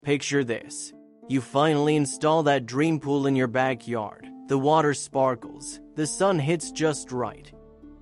Picture this. You finally install that dream pool in your backyard. The water sparkles. The sun hits just right.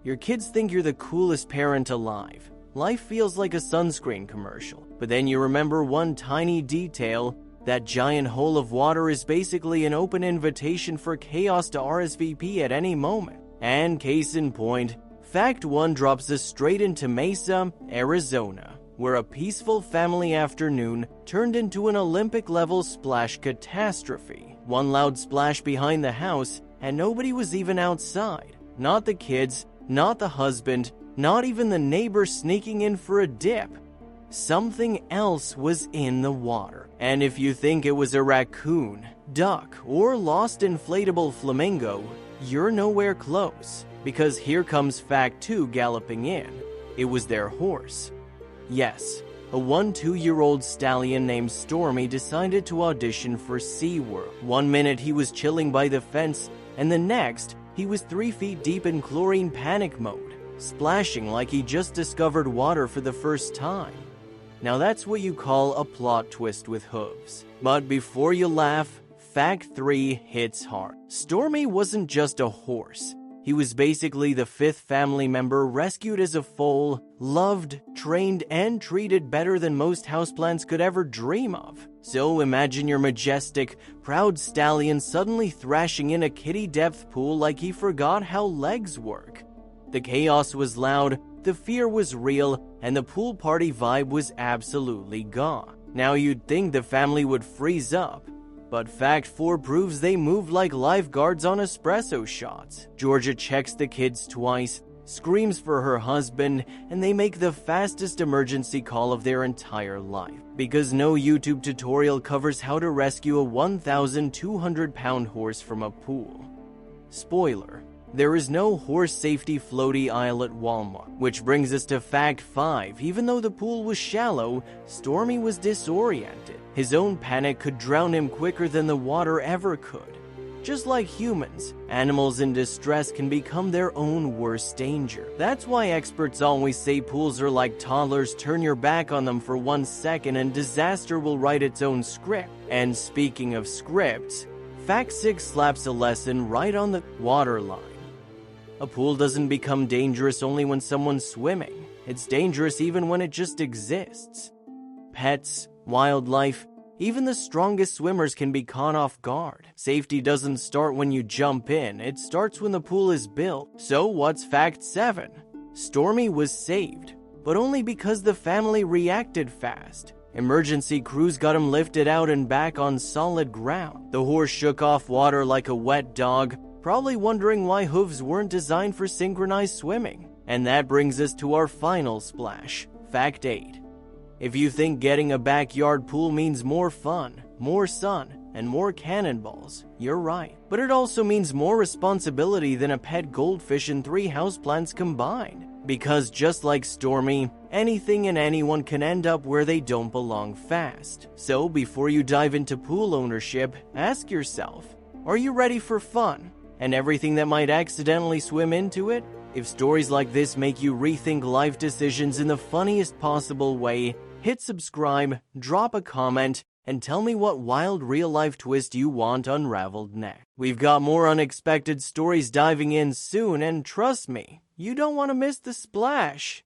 Your kids think you're the coolest parent alive. Life feels like a sunscreen commercial. But then you remember one tiny detail. That giant hole of water is basically an open invitation for chaos to RSVP at any moment. And case in point, Fact 1 drops us straight into Mesa, Arizona, where a peaceful family afternoon turned into an Olympic-level splash catastrophe. One loud splash behind the house, and nobody was even outside. Not the kids, not the husband, not even the neighbor sneaking in for a dip. Something else was in the water. And if you think it was a raccoon, duck, or lost inflatable flamingo, you're nowhere close. Because here comes Fact 2 galloping in. It was their horse. Yes, a 2-year-old stallion named Stormy decided to audition for SeaWorld. One minute he was chilling by the fence, and the next, he was 3 feet deep in chlorine panic mode, splashing like he just discovered water for the first time. Now that's what you call a plot twist with hooves. But before you laugh, Fact 3 hits hard. Stormy wasn't just a horse. He was basically the 5th family member rescued as a foal, loved, trained, and treated better than most houseplants could ever dream of. So imagine your majestic, proud stallion suddenly thrashing in a kiddie depth pool like he forgot how legs work. The chaos was loud, the fear was real, and the pool party vibe was absolutely gone. Now you'd think the family would freeze up. But Fact 4 proves they move like lifeguards on espresso shots. Georgia checks the kids twice, screams for her husband, and they make the fastest emergency call of their entire life. Because no YouTube tutorial covers how to rescue a 1,200-pound horse from a pool. Spoiler, there is no horse safety floaty aisle at Walmart. Which brings us to Fact 5. Even though the pool was shallow, Stormy was disoriented. His own panic could drown him quicker than the water ever could. Just like humans, animals in distress can become their own worst danger. That's why experts always say pools are like toddlers. Turn your back on them for 1 second and disaster will write its own script. And speaking of scripts, Fact 6 slaps a lesson right on the waterline. A pool doesn't become dangerous only when someone's swimming. It's dangerous even when it just exists. Pets, wildlife, even the strongest swimmers can be caught off guard. Safety doesn't start when you jump in, it starts when the pool is built. So what's Fact 7? Stormy was saved, but only because the family reacted fast. Emergency crews got him lifted out and back on solid ground. The horse shook off water like a wet dog, probably wondering why hooves weren't designed for synchronized swimming. And that brings us to our final splash, Fact 8. If you think getting a backyard pool means more fun, more sun, and more cannonballs, you're right. But it also means more responsibility than a pet goldfish and 3 houseplants combined. Because just like Stormy, anything and anyone can end up where they don't belong fast. So before you dive into pool ownership, ask yourself, are you ready for fun? And everything that might accidentally swim into it? If stories like this make you rethink life decisions in the funniest possible way, hit subscribe, drop a comment, and tell me what wild real-life twist you want unraveled next. We've got more unexpected stories diving in soon, and trust me, you don't want to miss the splash.